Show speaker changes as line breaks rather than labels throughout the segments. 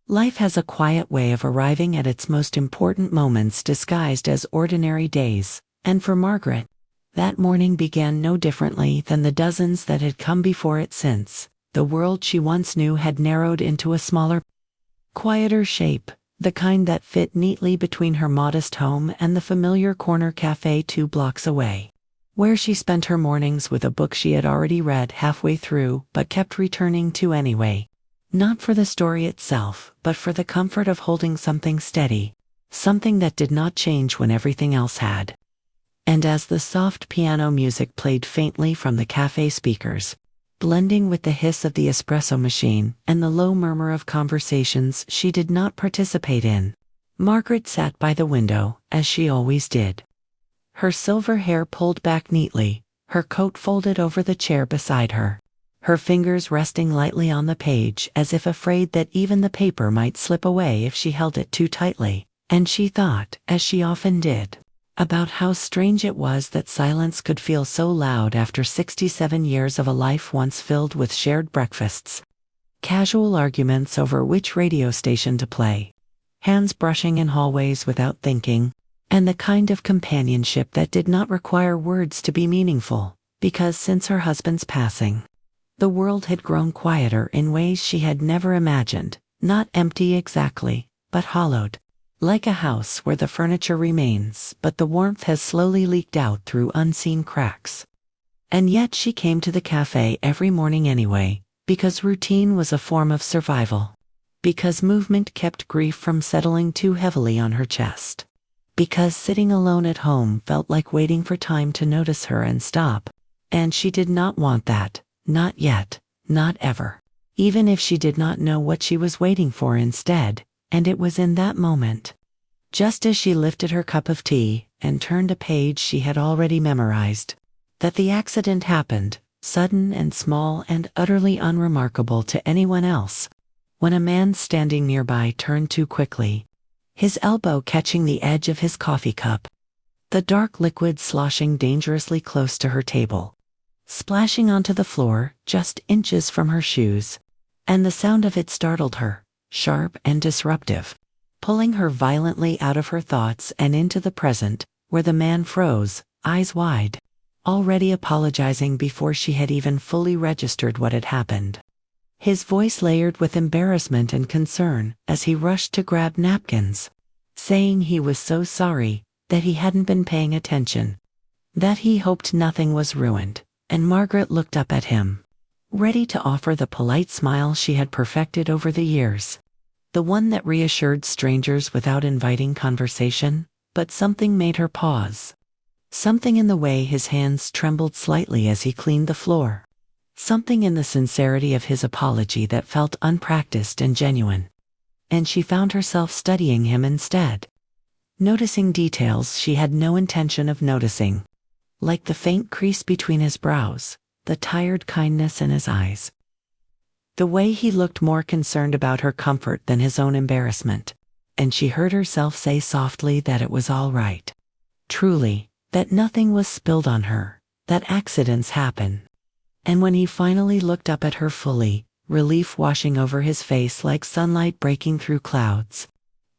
Life has a quiet way of arriving at its most important moments disguised as ordinary days, and for Margaret, that morning began no differently than the dozens that had come before it since. The world she once knew had narrowed into a smaller, quieter shape, the kind that fit neatly between her modest home and the familiar corner café 2 blocks away, where she spent her mornings with a book she had already read halfway through but kept returning to anyway. Not for the story itself, but for the comfort of holding something steady, something that did not change when everything else had. And as the soft piano music played faintly from the café speakers, blending with the hiss of the espresso machine and the low murmur of conversations she did not participate in, Margaret sat by the window, as she always did. Her silver hair pulled back neatly, her coat folded over the chair beside her, her fingers resting lightly on the page as if afraid that even the paper might slip away if she held it too tightly, and she thought, as she often did, about how strange it was that silence could feel so loud after 67 years of a life once filled with shared breakfasts, casual arguments over which radio station to play, hands brushing in hallways without thinking, and the kind of companionship that did not require words to be meaningful, because since her husband's passing, the world had grown quieter in ways she had never imagined, not empty exactly, but hollowed. Like a house where the furniture remains, but the warmth has slowly leaked out through unseen cracks. And yet she came to the cafe every morning anyway, because routine was a form of survival. Because movement kept grief from settling too heavily on her chest. Because sitting alone at home felt like waiting for time to notice her and stop. And she did not want that, not yet, not ever. Even if she did not know what she was waiting for instead. And it was in that moment, just as she lifted her cup of tea and turned a page she had already memorized, that the accident happened, sudden and small and utterly unremarkable to anyone else, when a man standing nearby turned too quickly, his elbow catching the edge of his coffee cup, the dark liquid sloshing dangerously close to her table, splashing onto the floor just inches from her shoes, and the sound of it startled her. Sharp and disruptive, pulling her violently out of her thoughts and into the present, where the man froze, eyes wide, already apologizing before she had even fully registered what had happened. His voice layered with embarrassment and concern as he rushed to grab napkins, saying he was so sorry, that he hadn't been paying attention, that he hoped nothing was ruined, and Margaret looked up at him, ready to offer the polite smile she had perfected over the years. The one that reassured strangers without inviting conversation, but something made her pause. Something in the way his hands trembled slightly as he cleaned the floor. Something in the sincerity of his apology that felt unpracticed and genuine. And she found herself studying him instead. Noticing details she had no intention of noticing. Like the faint crease between his brows, the tired kindness in his eyes. The way he looked more concerned about her comfort than his own embarrassment, and she heard herself say softly that it was all right. Truly, that nothing was spilled on her, that accidents happen. And when he finally looked up at her fully, relief washing over his face like sunlight breaking through clouds,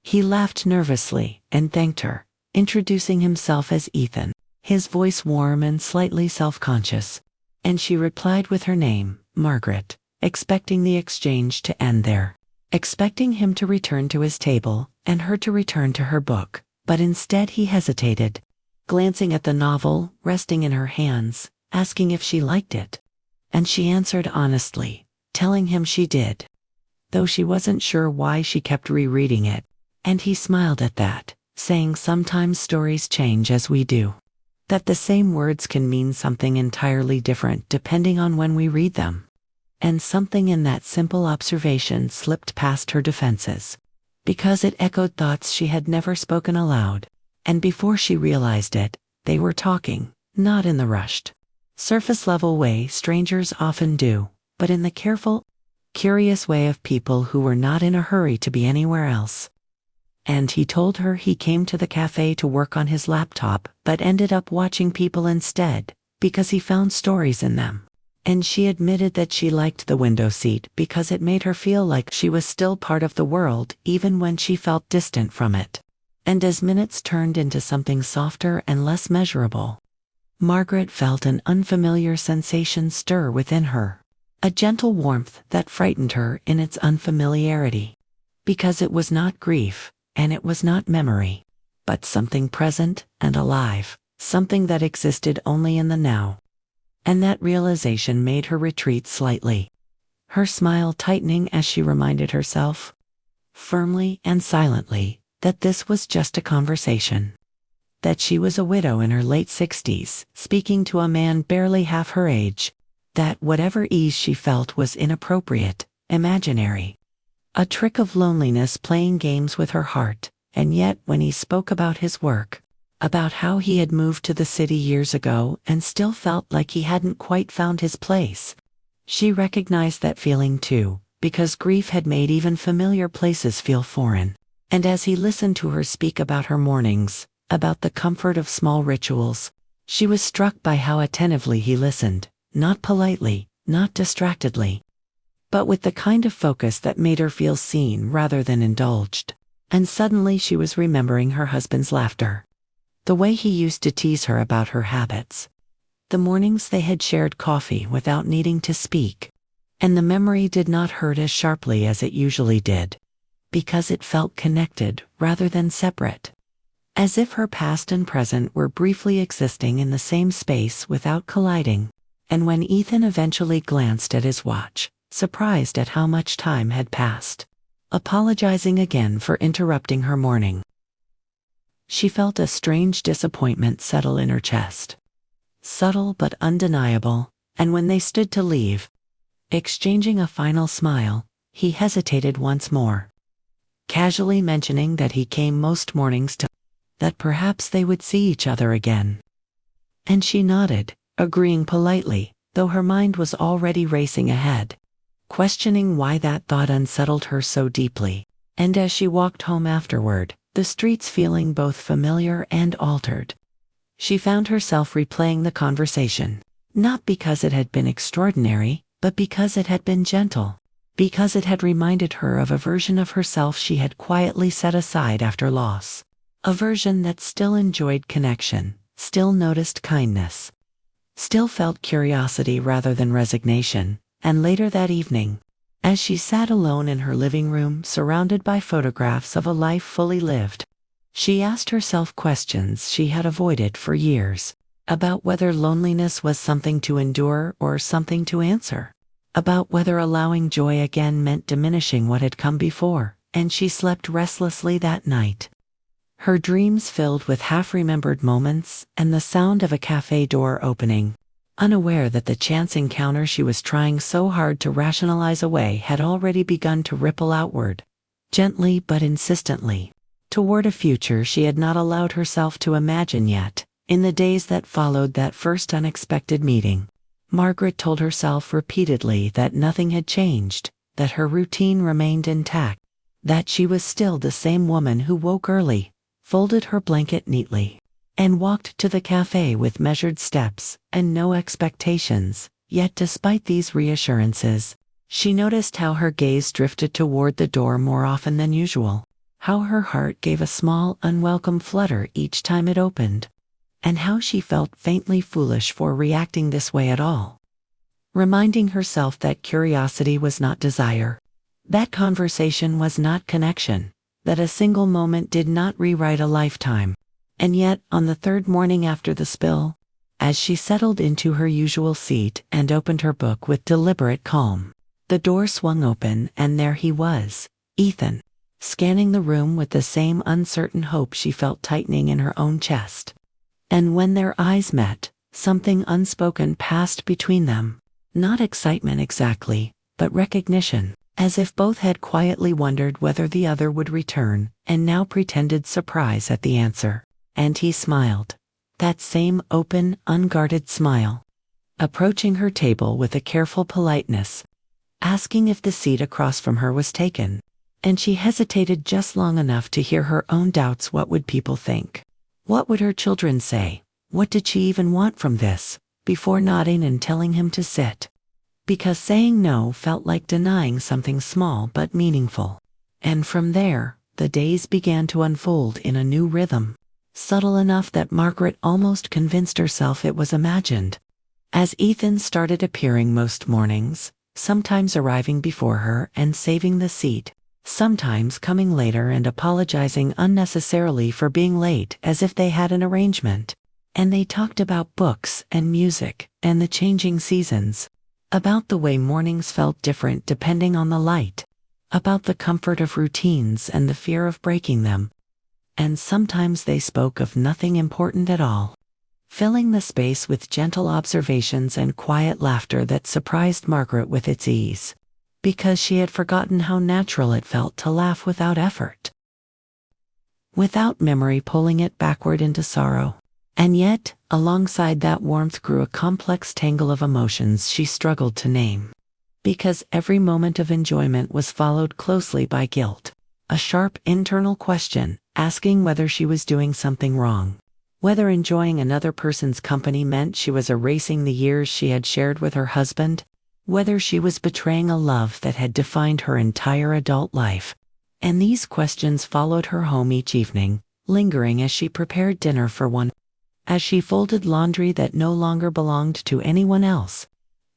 he laughed nervously and thanked her, introducing himself as Ethan, his voice warm and slightly self-conscious, and she replied with her name, Margaret. Expecting the exchange to end there, expecting him to return to his table and her to return to her book, but instead he hesitated, glancing at the novel resting in her hands, asking if she liked it. And she answered honestly, telling him she did, though she wasn't sure why she kept rereading it, and he smiled at that, saying sometimes stories change as we do, that the same words can mean something entirely different depending on when we read them. And something in that simple observation slipped past her defenses, because it echoed thoughts she had never spoken aloud, and before she realized it, they were talking, not in the rushed, surface-level way strangers often do, but in the careful, curious way of people who were not in a hurry to be anywhere else. And he told her he came to the cafe to work on his laptop, but ended up watching people instead, because he found stories in them. and she admitted that she liked the window seat because it made her feel like she was still part of the world even when she felt distant from it. And as minutes turned into something softer and less measurable, Margaret felt an unfamiliar sensation stir within her, a gentle warmth that frightened her in its unfamiliarity, because it was not grief, and it was not memory, but something present and alive, something that existed only in the now. And that realization made her retreat slightly, her smile tightening as she reminded herself, firmly and silently, that this was just a conversation. That she was a widow in her late 60s, speaking to a man barely half her age. That whatever ease she felt was inappropriate, imaginary. A trick of loneliness playing games with her heart. And yet when he spoke about his work, about how he had moved to the city years ago and still felt like he hadn't quite found his place, she recognized that feeling too, because grief had made even familiar places feel foreign. And as he listened to her speak about her mornings, about the comfort of small rituals, she was struck by how attentively he listened, not politely, not distractedly, but with the kind of focus that made her feel seen rather than indulged. And suddenly she was remembering her husband's laughter, the way he used to tease her about her habits, the mornings they had shared coffee without needing to speak, and the memory did not hurt as sharply as it usually did, because it felt connected rather than separate, as if her past and present were briefly existing in the same space without colliding. And when Ethan eventually glanced at his watch, surprised at how much time had passed, apologizing again for interrupting her morning, she felt a strange disappointment settle in her chest, subtle but undeniable. And when they stood to leave, exchanging a final smile, he hesitated once more, casually mentioning that he came most mornings to, that perhaps they would see each other again. And she nodded, agreeing politely, though her mind was already racing ahead, questioning why that thought unsettled her so deeply. And as she walked home afterward, the streets feeling both familiar and altered, she found herself replaying the conversation, not because it had been extraordinary, but because it had been gentle, because it had reminded her of a version of herself she had quietly set aside after loss, a version that still enjoyed connection, still noticed kindness, still felt curiosity rather than resignation. And later that evening, as she sat alone in her living room surrounded by photographs of a life fully lived, she asked herself questions she had avoided for years, about whether loneliness was something to endure or something to answer, about whether allowing joy again meant diminishing what had come before. And she slept restlessly that night, her dreams filled with half-remembered moments and the sound of a café door opening, unaware that the chance encounter she was trying so hard to rationalize away had already begun to ripple outward, gently but insistently, toward a future she had not allowed herself to imagine yet. In the days that followed that first unexpected meeting, Margaret told herself repeatedly that nothing had changed, that her routine remained intact, that she was still the same woman who woke early, folded her blanket neatly, and walked to the café with measured steps and no expectations. Yet despite these reassurances, she noticed how her gaze drifted toward the door more often than usual, how her heart gave a small, unwelcome flutter each time it opened, and how she felt faintly foolish for reacting this way at all. Reminding herself that curiosity was not desire, that conversation was not connection, that a single moment did not rewrite a lifetime. And yet, on the third morning after the spill, as she settled into her usual seat and opened her book with deliberate calm, the door swung open and there he was, Ethan, scanning the room with the same uncertain hope she felt tightening in her own chest. And when their eyes met, something unspoken passed between them, not excitement exactly, but recognition, as if both had quietly wondered whether the other would return, and now pretended surprise at the answer. And he smiled, that same open, unguarded smile, approaching her table with a careful politeness, asking if the seat across from her was taken. And she hesitated just long enough to hear her own doubts. What would people think? What would her children say? What did she even want from this? Before nodding and telling him to sit. because saying no felt like denying something small but meaningful. And from there, the days began to unfold in a new rhythm, subtle enough that Margaret almost convinced herself it was imagined. As Ethan started appearing most mornings, sometimes arriving before her and saving the seat, sometimes coming later and apologizing unnecessarily for being late as if they had an arrangement. And they talked about books and music and the changing seasons, about the way mornings felt different depending on the light, about the comfort of routines and the fear of breaking them. And sometimes they spoke of nothing important at all, filling the space with gentle observations and quiet laughter that surprised Margaret with its ease, because she had forgotten how natural it felt to laugh without effort, without memory pulling it backward into sorrow. And yet, alongside that warmth grew a complex tangle of emotions she struggled to name, because every moment of enjoyment was followed closely by guilt, a sharp internal question asking whether she was doing something wrong, whether enjoying another person's company meant she was erasing the years she had shared with her husband, whether she was betraying a love that had defined her entire adult life. And these questions followed her home each evening, lingering as she prepared dinner for one, as she folded laundry that no longer belonged to anyone else,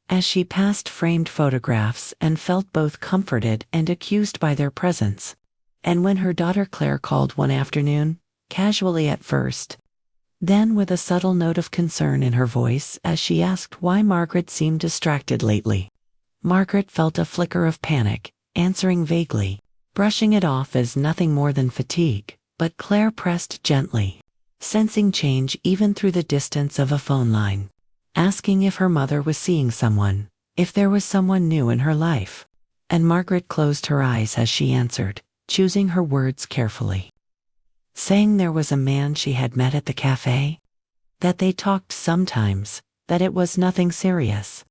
as she passed framed photographs and felt both comforted and accused by their presence. And when her daughter Claire called one afternoon, casually at first, then with a subtle note of concern in her voice as she asked why Margaret seemed distracted lately, Margaret felt a flicker of panic, answering vaguely, brushing it off as nothing more than fatigue. But Claire pressed gently, sensing change even through the distance of a phone line, asking if her mother was seeing someone, if there was someone new in her life. And Margaret closed her eyes as she answered, choosing her words carefully, saying there was a man she had met at the café, that they talked sometimes, that it was nothing serious,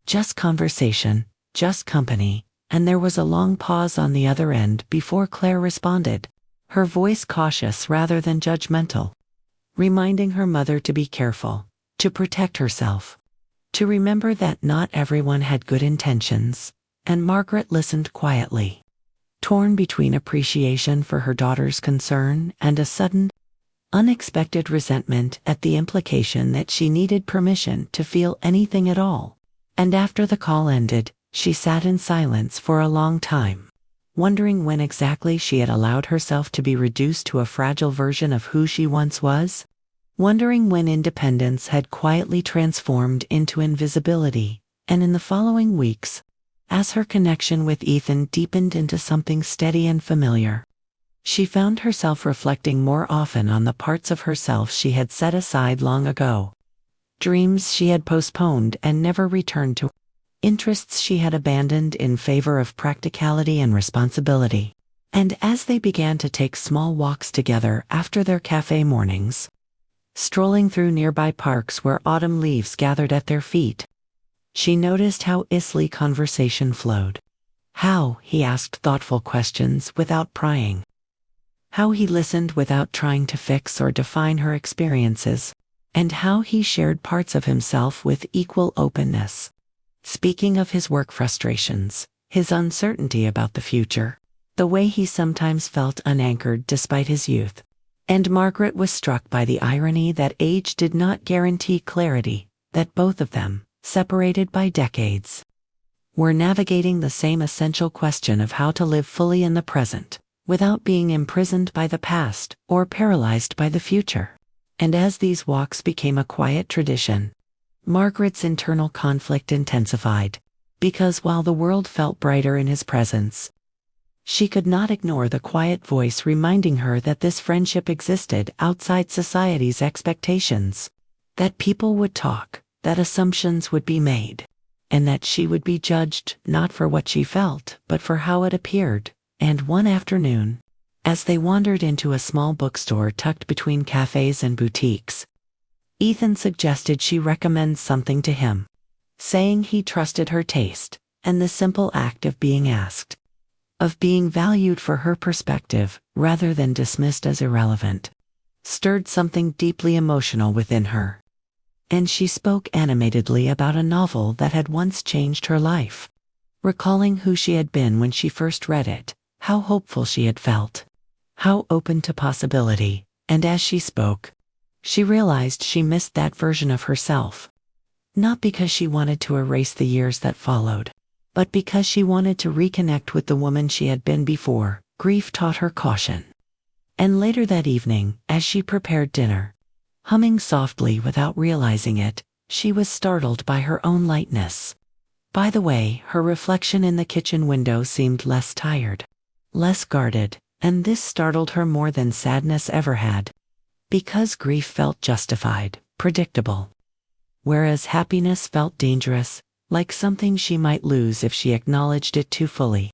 just conversation, just company. And there was a long pause on the other end before Claire responded, her voice cautious rather than judgmental, reminding her mother to be careful, to protect herself, to remember that not everyone had good intentions. And Margaret listened quietly, torn between appreciation for her daughter's concern and a sudden, unexpected resentment at the implication that she needed permission to feel anything at all. And after the call ended, she sat in silence for a long time, wondering when exactly she had allowed herself to be reduced to a fragile version of who she once was, wondering when independence had quietly transformed into invisibility. And in the following weeks, as her connection with Ethan deepened into something steady and familiar, she found herself reflecting more often on the parts of herself she had set aside long ago, dreams she had postponed and never returned to, interests she had abandoned in favor of practicality and responsibility. And as they began to take small walks together after their café mornings, strolling through nearby parks where autumn leaves gathered at their feet, she noticed how easily conversation flowed, how he asked thoughtful questions without prying, how he listened without trying to fix or define her experiences, and how he shared parts of himself with equal openness, speaking of his work frustrations, his uncertainty about the future, the way he sometimes felt unanchored despite his youth. And Margaret was struck by the irony that age did not guarantee clarity, that both of them, separated by decades, were navigating the same essential question of how to live fully in the present, without being imprisoned by the past or paralyzed by the future. And as these walks became a quiet tradition, Margaret's internal conflict intensified, because while the world felt brighter in his presence, she could not ignore the quiet voice reminding her that this friendship existed outside society's expectations, that people would talk, that assumptions would be made, and that she would be judged not for what she felt but for how it appeared. And one afternoon, as they wandered into a small bookstore tucked between cafes and boutiques, Ethan suggested she recommend something to him, saying he trusted her taste, and the simple act of being asked, of being valued for her perspective rather than dismissed as irrelevant, stirred something deeply emotional within her. and she spoke animatedly about a novel that had once changed her life. Recalling who she had been when she first read it, how hopeful she had felt, how open to possibility, and as she spoke, she realized she missed that version of herself. Not because she wanted to erase the years that followed, but because she wanted to reconnect with the woman she had been before. Grief taught her caution. And later that evening, as she prepared dinner, humming softly without realizing it, she was startled by her own lightness. By the way, her reflection in the kitchen window seemed less tired, less guarded, and this startled her more than sadness ever had. Because grief felt justified, predictable, whereas happiness felt dangerous, like something she might lose if she acknowledged it too fully.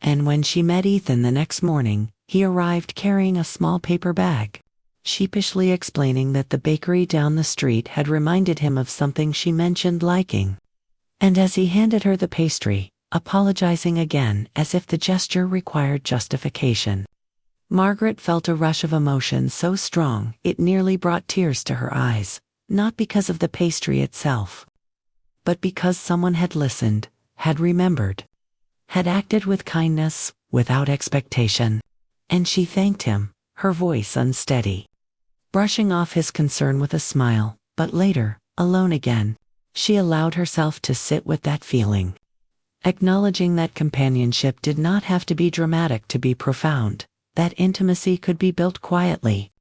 And when she met Ethan the next morning, he arrived carrying a small paper bag, sheepishly explaining that the bakery down the street had reminded him of something she mentioned liking. And as he handed her the pastry, apologizing again as if the gesture required justification, Margaret felt a rush of emotion so strong it nearly brought tears to her eyes, not because of the pastry itself, but because someone had listened, had remembered, had acted with kindness, without expectation. And she thanked him, her voice unsteady, brushing off his concern with a smile. But later, alone again, she allowed herself to sit with that feeling, acknowledging that companionship did not have to be dramatic to be profound, that intimacy could be built quietly,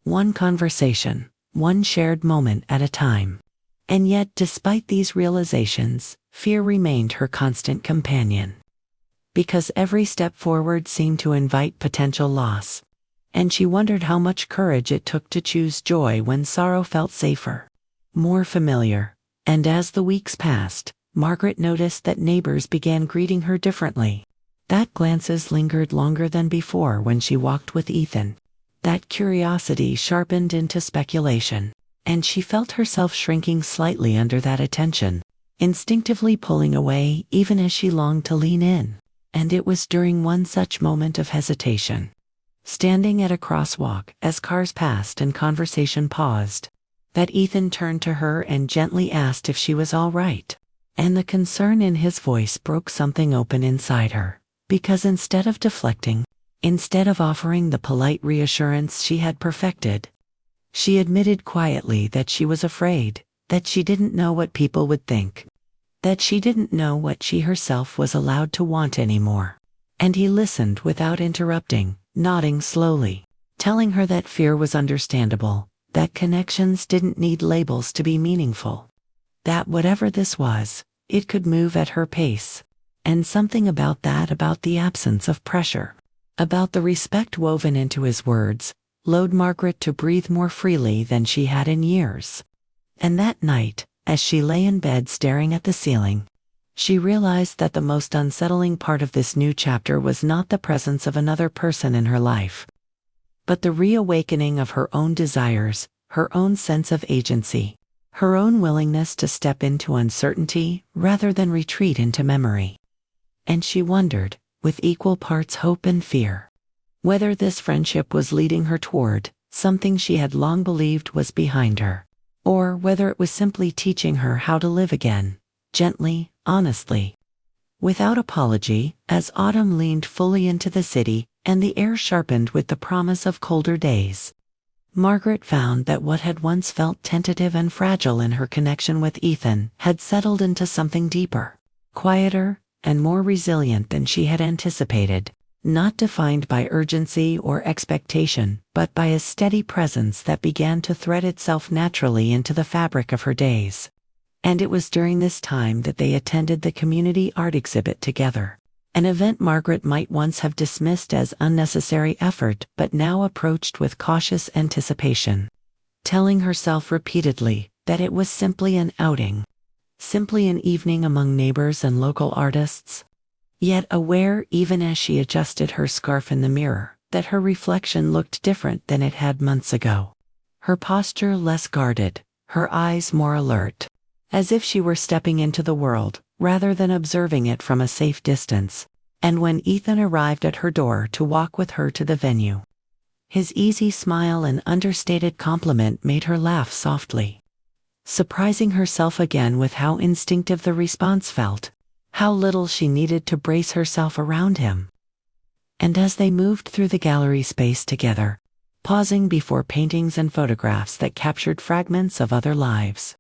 one conversation, one shared moment at a time. And yet, despite these realizations, fear remained her constant companion. Because every step forward seemed to invite potential loss, and she wondered how much courage it took to choose joy when sorrow felt safer, more familiar. And as the weeks passed, Margaret noticed that neighbors began greeting her differently. That glances lingered longer than before when she walked with Ethan. That curiosity sharpened into speculation, and she felt herself shrinking slightly under that attention, instinctively pulling away even as she longed to lean in. And it was during one such moment of hesitation, standing at a crosswalk as cars passed and conversation paused, that Ethan turned to her and gently asked if she was all right. And the concern in his voice broke something open inside her, because instead of deflecting, instead of offering the polite reassurance she had perfected, she admitted quietly that she was afraid, that she didn't know what people would think, that she didn't know what she herself was allowed to want anymore. And he listened without interrupting, nodding slowly, telling her that fear was understandable, that connections didn't need labels to be meaningful, that whatever this was, it could move at her pace. And something about that, about the absence of pressure, about the respect woven into his words, lulled Margaret to breathe more freely than she had in years. And that night, as she lay in bed staring at the ceiling, she realized that the most unsettling part of this new chapter was not the presence of another person in her life, but the reawakening of her own desires, her own sense of agency, her own willingness to step into uncertainty rather than retreat into memory. And she wondered, with equal parts hope and fear, whether this friendship was leading her toward something she had long believed was behind her, or whether it was simply teaching her how to live again, gently, honestly, without apology. As autumn leaned fully into the city and the air sharpened with the promise of colder days, Margaret found that what had once felt tentative and fragile in her connection with Ethan had settled into something deeper, quieter, and more resilient than she had anticipated, not defined by urgency or expectation, but by a steady presence that began to thread itself naturally into the fabric of her days. And it was during this time that they attended the community art exhibit together, an event Margaret might once have dismissed as unnecessary effort but now approached with cautious anticipation, telling herself repeatedly that it was simply an outing, simply an evening among neighbors and local artists, yet aware even as she adjusted her scarf in the mirror that her reflection looked different than it had months ago, her posture less guarded, her eyes more alert, as if she were stepping into the world rather than observing it from a safe distance. And when Ethan arrived at her door to walk with her to the venue, his easy smile and understated compliment made her laugh softly. surprising herself again with how instinctive the response felt, how little she needed to brace herself around him. And as they moved through the gallery space together, pausing before paintings and photographs that captured fragments of other lives,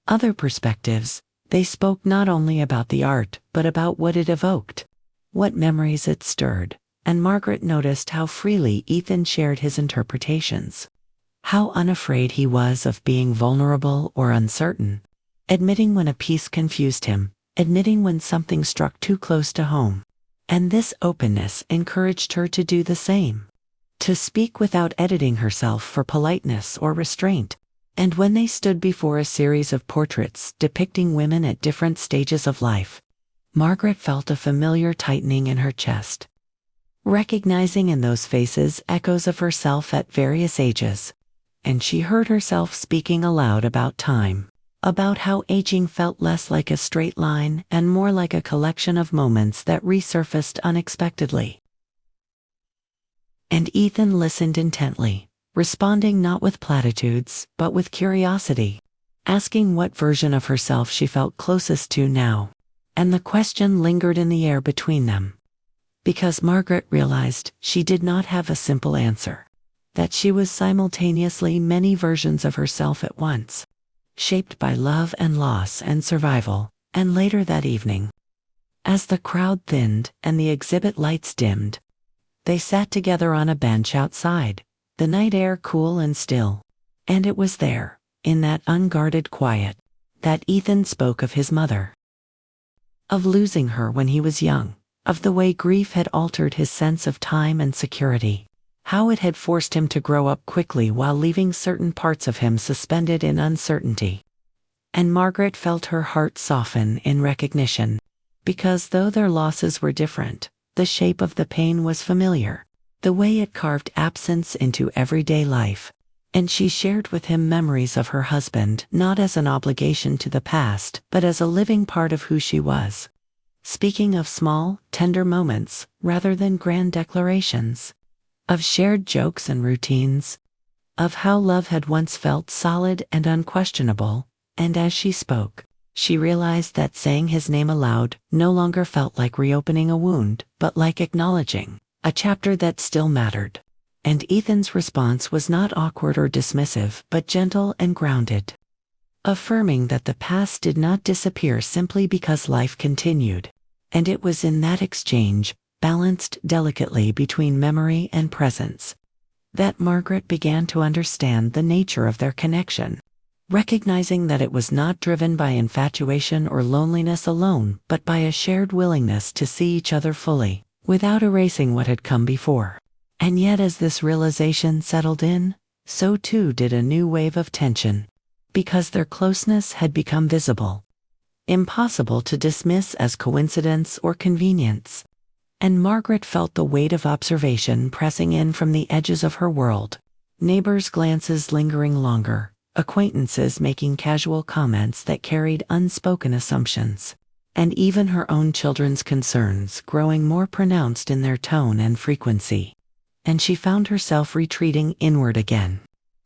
other perspectives, they spoke not only about the art but about what it evoked, what memories it stirred, and Margaret noticed how freely Ethan shared his interpretations, how unafraid he was of being vulnerable or uncertain, admitting when a piece confused him, admitting when something struck too close to home. And this openness encouraged her to do the same, to speak without editing herself for politeness or restraint. And when they stood before a series of portraits depicting women at different stages of life, Margaret felt a familiar tightening in her chest, recognizing in those faces echoes of herself at various ages. And she heard herself speaking aloud about time, about how aging felt less like a straight line and more like a collection of moments that resurfaced unexpectedly. And Ethan listened intently, responding not with platitudes, but with curiosity, asking what version of herself she felt closest to now. And the question lingered in the air between them, because Margaret realized she did not have a simple answer, that she was simultaneously many versions of herself at once, shaped by love and loss and survival. And later that evening, as the crowd thinned and the exhibit lights dimmed, they sat together on a bench outside, the night air cool and still. And it was there, in that unguarded quiet, that Ethan spoke of his mother, of losing her when he was young, of the way grief had altered his sense of time and security, how it had forced him to grow up quickly while leaving certain parts of him suspended in uncertainty. And Margaret felt her heart soften in recognition, because though their losses were different, the shape of the pain was familiar, the way it carved absence into everyday life. And she shared with him memories of her husband not as an obligation to the past but as a living part of who she was, speaking of small, tender moments rather than grand declarations, of shared jokes and routines, of how love had once felt solid and unquestionable. And as she spoke, she realized that saying his name aloud no longer felt like reopening a wound, but like acknowledging a chapter that still mattered. And Ethan's response was not awkward or dismissive, but gentle and grounded, affirming that the past did not disappear simply because life continued. And it was in that exchange, balanced delicately between memory and presence, that Margaret began to understand the nature of their connection, recognizing that it was not driven by infatuation or loneliness alone, but by a shared willingness to see each other fully, without erasing what had come before. And yet as this realization settled in, so too did a new wave of tension, because their closeness had become visible, impossible to dismiss as coincidence or convenience. And Margaret felt the weight of observation pressing in from the edges of her world, neighbors' glances lingering longer, acquaintances making casual comments that carried unspoken assumptions, and even her own children's concerns growing more pronounced in their tone and frequency. And she found herself retreating inward again,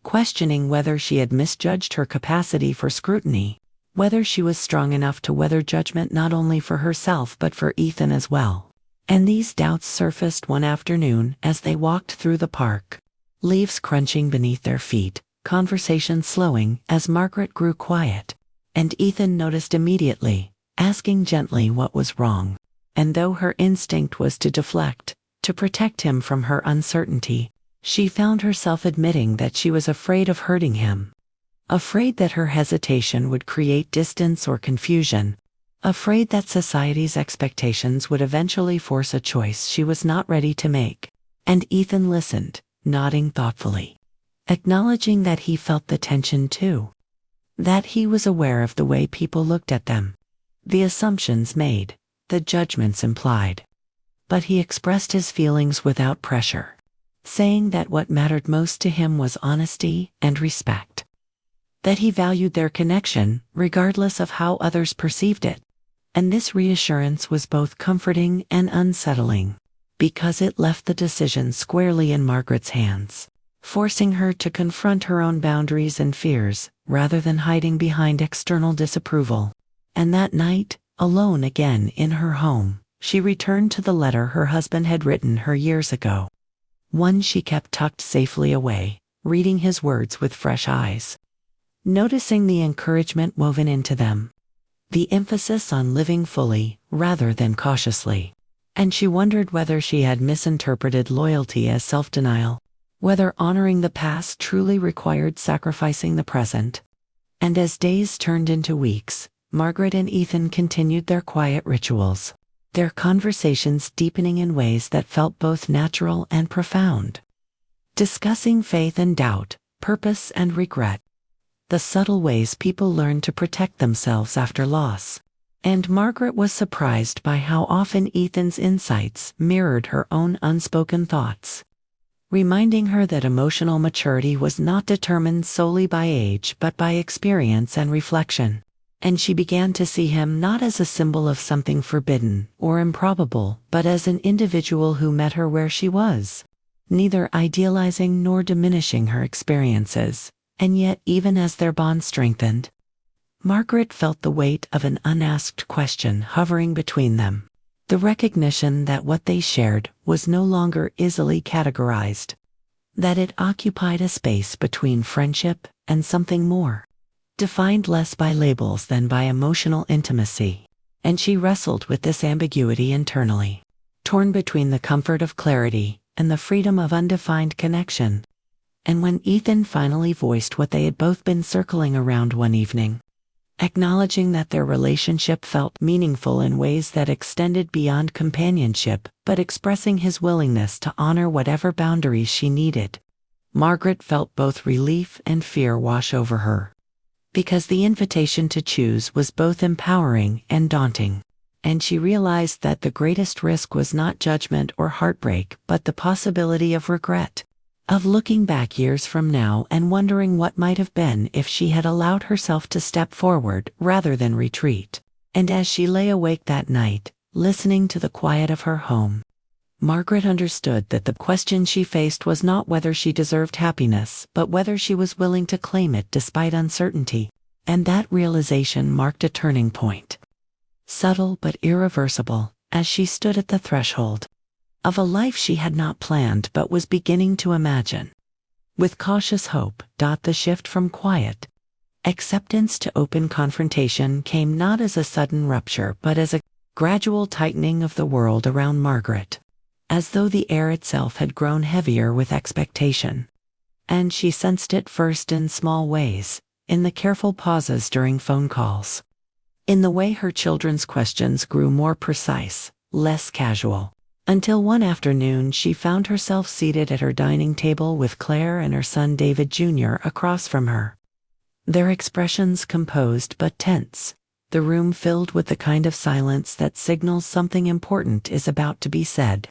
questioning whether she had misjudged her capacity for scrutiny, whether she was strong enough to weather judgment not only for herself but for Ethan as well. And these doubts surfaced one afternoon as they walked through the park, leaves crunching beneath their feet, conversation slowing as Margaret grew quiet. And Ethan noticed immediately, asking gently what was wrong. And though her instinct was to deflect, to protect him from her uncertainty, she found herself admitting that she was afraid of hurting him, afraid that her hesitation would create distance or confusion, afraid that society's expectations would eventually force a choice she was not ready to make. And Ethan listened, nodding thoughtfully, acknowledging that he felt the tension too, that he was aware of the way people looked at them, the assumptions made, the judgments implied. But he expressed his feelings without pressure, saying that what mattered most to him was honesty and respect, that he valued their connection regardless of how others perceived it. And this reassurance was both comforting and unsettling, because it left the decision squarely in Margaret's hands. forcing her to confront her own boundaries and fears, rather than hiding behind external disapproval. And that night, alone again in her home, she returned to the letter her husband had written her years ago. One she kept tucked safely away, reading his words with fresh eyes, noticing the encouragement woven into them, the emphasis on living fully rather than cautiously. And she wondered whether she had misinterpreted loyalty as self-denial, whether honoring the past truly required sacrificing the present. And as days turned into weeks, Margaret and Ethan continued their quiet rituals, their conversations deepening in ways that felt both natural and profound, discussing faith and doubt, purpose and regret, the subtle ways people learn to protect themselves after loss. And Margaret was surprised by how often Ethan's insights mirrored her own unspoken thoughts, reminding her that emotional maturity was not determined solely by age but by experience and reflection. And she began to see him not as a symbol of something forbidden or improbable, but as an individual who met her where she was, neither idealizing nor diminishing her experiences. And yet, even as their bond strengthened, Margaret felt the weight of an unasked question hovering between them, the recognition that what they shared was no longer easily categorized, that it occupied a space between friendship and something more, defined less by labels than by emotional intimacy. And she wrestled with this ambiguity internally, torn between the comfort of clarity and the freedom of undefined connection. And when Ethan finally voiced what they had both been circling around one evening, acknowledging that their relationship felt meaningful in ways that extended beyond companionship, but expressing his willingness to honor whatever boundaries she needed, Margaret felt both relief and fear wash over her, because the invitation to choose was both empowering and daunting. And she realized that the greatest risk was not judgment or heartbreak, but the possibility of regret, of looking back years from now and wondering what might have been if she had allowed herself to step forward rather than retreat. And as she lay awake that night, listening to the quiet of her home, Margaret understood that the question she faced was not whether she deserved happiness, but whether she was willing to claim it despite uncertainty. And that realization marked a turning point, subtle but irreversible, as she stood at the threshold of a life she had not planned but was beginning to imagine. With cautious hope, the shift from quiet acceptance to open confrontation came not as a sudden rupture but as a gradual tightening of the world around Margaret, as though the air itself had grown heavier with expectation. And she sensed it first in small ways, in the careful pauses during phone calls, in the way her children's questions grew more precise, less casual, until one afternoon she found herself seated at her dining table with Claire and her son David Jr. across from her, their expressions composed but tense, the room filled with the kind of silence that signals something important is about to be said.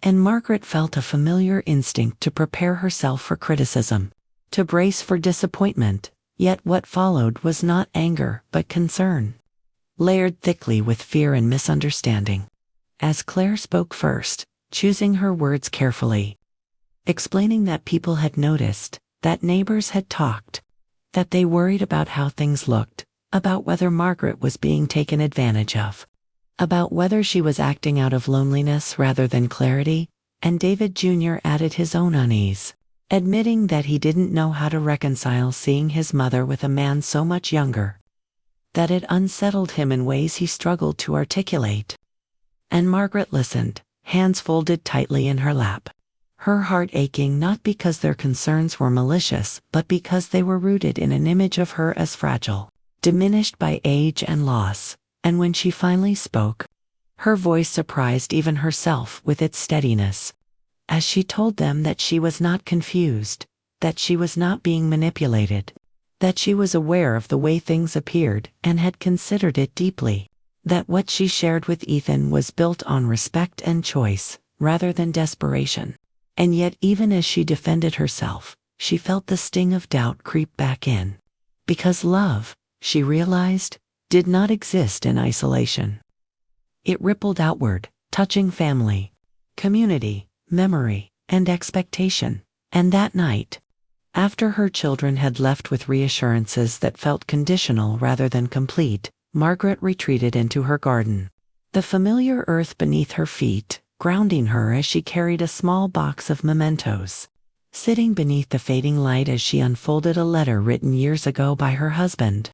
And Margaret felt a familiar instinct to prepare herself for criticism, to brace for disappointment, yet what followed was not anger but concern, layered thickly with fear and misunderstanding. As Claire spoke first, choosing her words carefully, explaining that people had noticed, that neighbors had talked, that they worried about how things looked, about whether Margaret was being taken advantage of, about whether she was acting out of loneliness rather than clarity, and David Jr. added his own unease, admitting that he didn't know how to reconcile seeing his mother with a man so much younger, that it unsettled him in ways he struggled to articulate. And Margaret listened, hands folded tightly in her lap, her heart aching not because their concerns were malicious but because they were rooted in an image of her as fragile, diminished by age and loss. And when she finally spoke, her voice surprised even herself with its steadiness, as she told them that she was not confused, that she was not being manipulated, that she was aware of the way things appeared and had considered it deeply, that what she shared with Ethan was built on respect and choice, rather than desperation. And yet even as she defended herself, she felt the sting of doubt creep back in. Because love, she realized, did not exist in isolation. It rippled outward, touching family, community, memory, and expectation. And that night, after her children had left with reassurances that felt conditional rather than complete, Margaret retreated into her garden. The familiar earth beneath her feet, grounding her as she carried a small box of mementos. Sitting beneath the fading light as she unfolded a letter written years ago by her husband.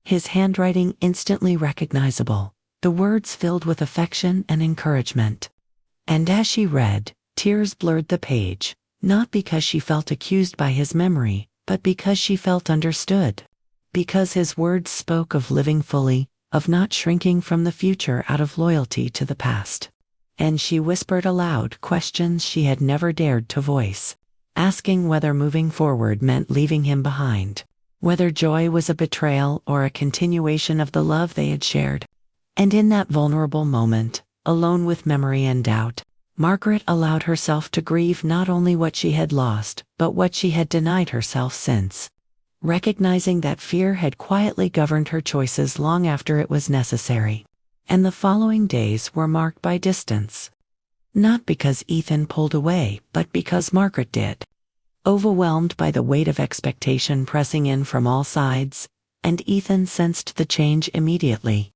His handwriting instantly recognizable, the words filled with affection and encouragement. And as she read, tears blurred the page, not because she felt accused by his memory, but because she felt understood. Because his words spoke of living fully, of not shrinking from the future out of loyalty to the past. And she whispered aloud questions she had never dared to voice, asking whether moving forward meant leaving him behind, whether joy was a betrayal or a continuation of the love they had shared. And in that vulnerable moment, alone with memory and doubt, Margaret allowed herself to grieve not only what she had lost, but what she had denied herself since. Recognizing that fear had quietly governed her choices long after it was necessary. And the following days were marked by distance. Not because Ethan pulled away, but because Margaret did. Overwhelmed by the weight of expectation pressing in from all sides, and Ethan sensed the change immediately,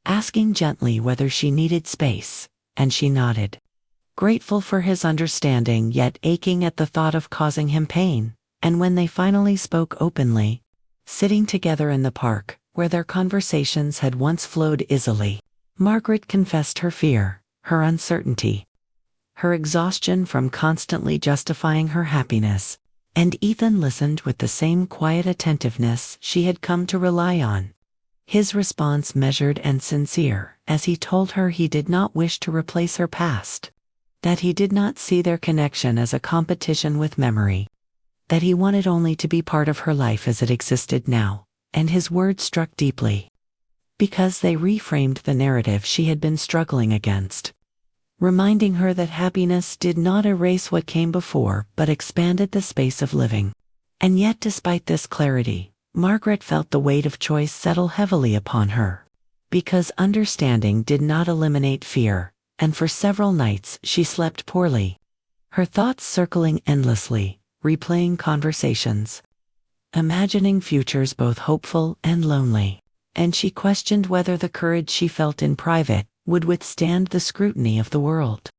asking gently whether she needed space, and she nodded. Grateful for his understanding yet aching at the thought of causing him pain, and when they finally spoke openly, sitting together in the park, where their conversations had once flowed easily, Margaret confessed her fear, her uncertainty, her exhaustion from constantly justifying her happiness, and Ethan listened with the same quiet attentiveness she had come to rely on. His response measured and sincere, as he told her he did not wish to replace her past, that he did not see their connection as a competition with memory, that he wanted only to be part of her life as it existed now, and his words struck deeply, because they reframed the narrative she had been struggling against, reminding her that happiness did not erase what came before but expanded the space of living. And yet despite this clarity, Margaret felt the weight of choice settle heavily upon her, because understanding did not eliminate fear, and for several nights she slept poorly, her thoughts circling endlessly, replaying conversations, imagining futures both hopeful and lonely, and she questioned whether the courage she felt in private would withstand the scrutiny of the world.